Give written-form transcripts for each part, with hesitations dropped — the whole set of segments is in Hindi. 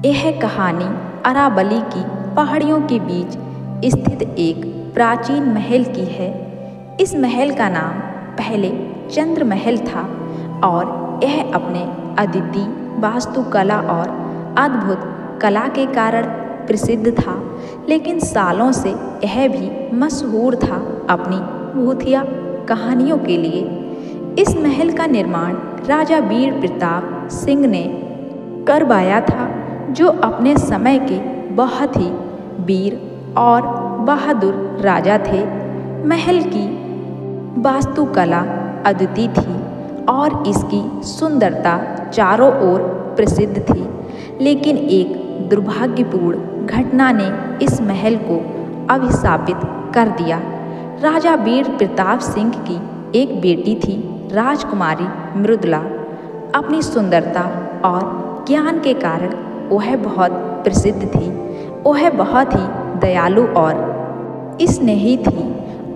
यह कहानी अरावली की पहाड़ियों के बीच स्थित एक प्राचीन महल की है। इस महल का नाम पहले चंद्र महल था और यह अपने अद्वितीय वास्तुकला और अद्भुत कला के कारण प्रसिद्ध था, लेकिन सालों से यह भी मशहूर था अपनी भूतिया कहानियों के लिए। इस महल का निर्माण राजा वीर प्रताप सिंह ने करवाया था, जो अपने समय के बहुत ही वीर और बहादुर राजा थे। महल की वास्तुकला अद्वितीय थी और इसकी सुंदरता चारों ओर प्रसिद्ध थी, लेकिन एक दुर्भाग्यपूर्ण घटना ने इस महल को अभिशापित कर दिया। राजा वीर प्रताप सिंह की एक बेटी थी, राजकुमारी मृदुला। अपनी सुंदरता और ज्ञान के कारण वह बहुत प्रसिद्ध थी। वह बहुत ही दयालु और स्नेही थी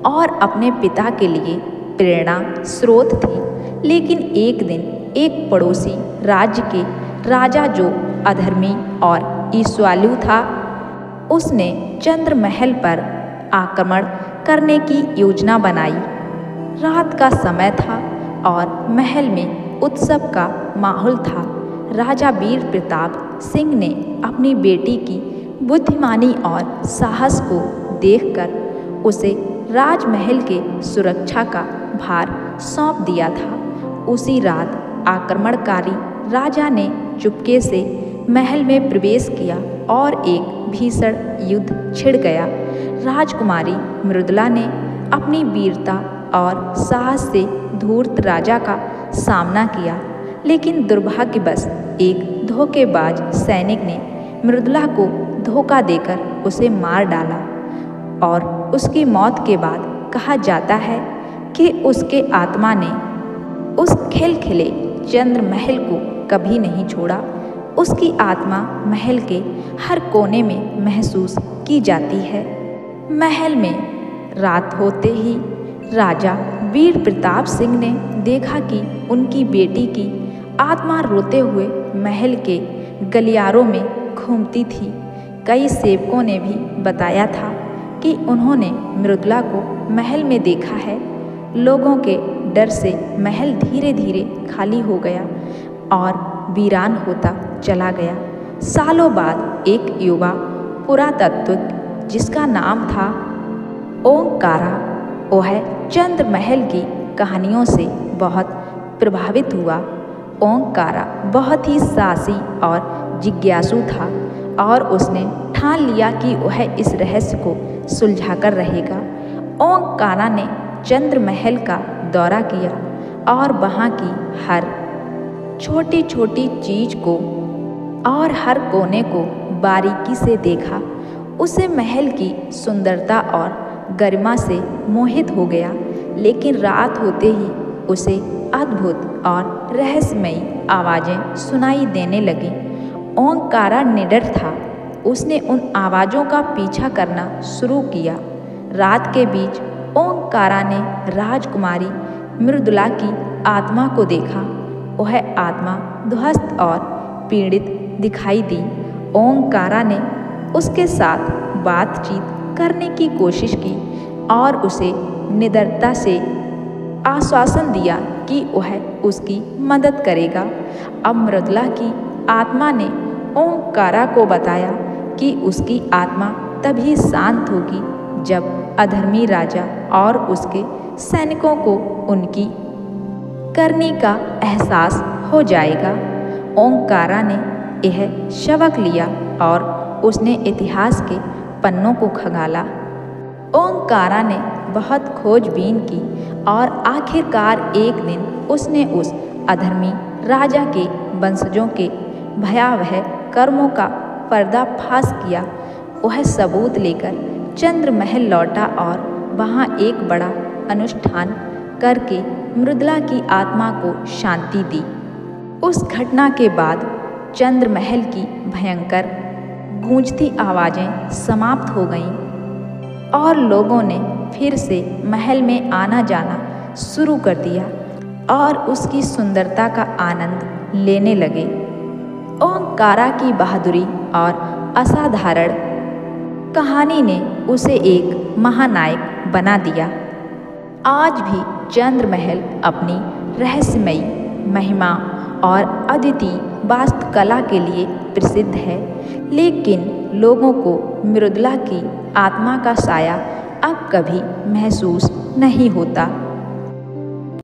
और अपने पिता के लिए प्रेरणा स्रोत थी। लेकिन एक दिन एक पड़ोसी राज्य के राजा, जो अधर्मी और ईर्ष्यालु था, उसने चंद्र महल पर आक्रमण करने की योजना बनाई। रात का समय था और महल में उत्सव का माहौल था। राजा वीर प्रताप सिंह ने अपनी बेटी की बुद्धिमानी और साहस को देखकर उसे राजमहल के सुरक्षा का भार सौंप दिया था। उसी रात आक्रमणकारी राजा ने चुपके से महल में प्रवेश किया और एक भीषण युद्ध छिड़ गया। राजकुमारी मृदुला ने अपनी वीरता और साहस से धूर्त राजा का सामना किया, लेकिन दुर्भाग्यवश एक धोखेबाज सैनिक ने मृदुला को धोखा देकर उसे मार डाला और उसकी मौत के बाद कहा जाता है कि उसके आत्मा ने उस खिलखिले चंद्र महल को कभी नहीं छोड़ा। उसकी आत्मा महल के हर कोने में महसूस की जाती है। महल में रात होते ही राजा वीर प्रताप सिंह ने देखा कि उनकी बेटी की आत्मा रोते हुए महल के गलियारों में घूमती थी। कई सेवकों ने भी बताया था कि उन्होंने मृदुला को महल में देखा है। लोगों के डर से महल धीरे धीरे खाली हो गया और वीरान होता चला गया। सालों बाद एक युवा पुरातत्वज्ञ, जिसका नाम था ओंकारा, वह चंद्र महल की कहानियों से बहुत प्रभावित हुआ। ओंकारा बहुत ही साहसी और जिज्ञासु था और उसने ठान लिया कि वह इस रहस्य को सुलझाकर रहेगा। ओंकारा ने चंद्र महल का दौरा किया और वहाँ की हर छोटी छोटी चीज को और हर कोने को बारीकी से देखा। उसे महल की सुंदरता और गरिमा से मोहित हो गया, लेकिन रात होते ही उसे अद्भुत और रहस्यमयी आवाज़ें सुनाई देने लगीं। ओंकारा निडर था। उसने उन आवाज़ों का पीछा करना शुरू किया। रात के बीच ओंकारा ने राजकुमारी मृदुला की आत्मा को देखा। वह आत्मा ध्वस्त और पीड़ित दिखाई दी। ओंकारा ने उसके साथ बातचीत करने की कोशिश की और उसे निडरता से आश्वासन दिया कि वह उसकी मदद करेगा। अब मृदुला की आत्मा ने ओंकारा को बताया कि उसकी आत्मा तभी शांत होगी जब अधर्मी राजा और उसके सैनिकों को उनकी करनी का एहसास हो जाएगा। ओंकारा ने यह सबक लिया और उसने इतिहास के पन्नों को खंगाला। ओंकारा ने बहुत खोजबीन की और आखिरकार एक दिन उसने उस अधर्मी राजा के वंशजों के भयावह कर्मों का पर्दाफाश किया। वह सबूत लेकर चंद्र महल लौटा और वहाँ एक बड़ा अनुष्ठान करके मृदुला की आत्मा को शांति दी। उस घटना के बाद चंद्र महल की भयंकर गूंजती आवाज़ें समाप्त हो गईं और लोगों ने फिर से महल में आना जाना शुरू कर दिया और उसकी सुंदरता का आनंद लेने लगे। ओंकारा की बहादुरी और असाधारण कहानी ने उसे एक महानायक बना दिया। आज भी चंद्र महल अपनी रहस्यमयी महिमा और अद्वितीय वास्तुकला के लिए प्रसिद्ध है, लेकिन लोगों को मृदुला की आत्मा का साया अब कभी महसूस नहीं होता।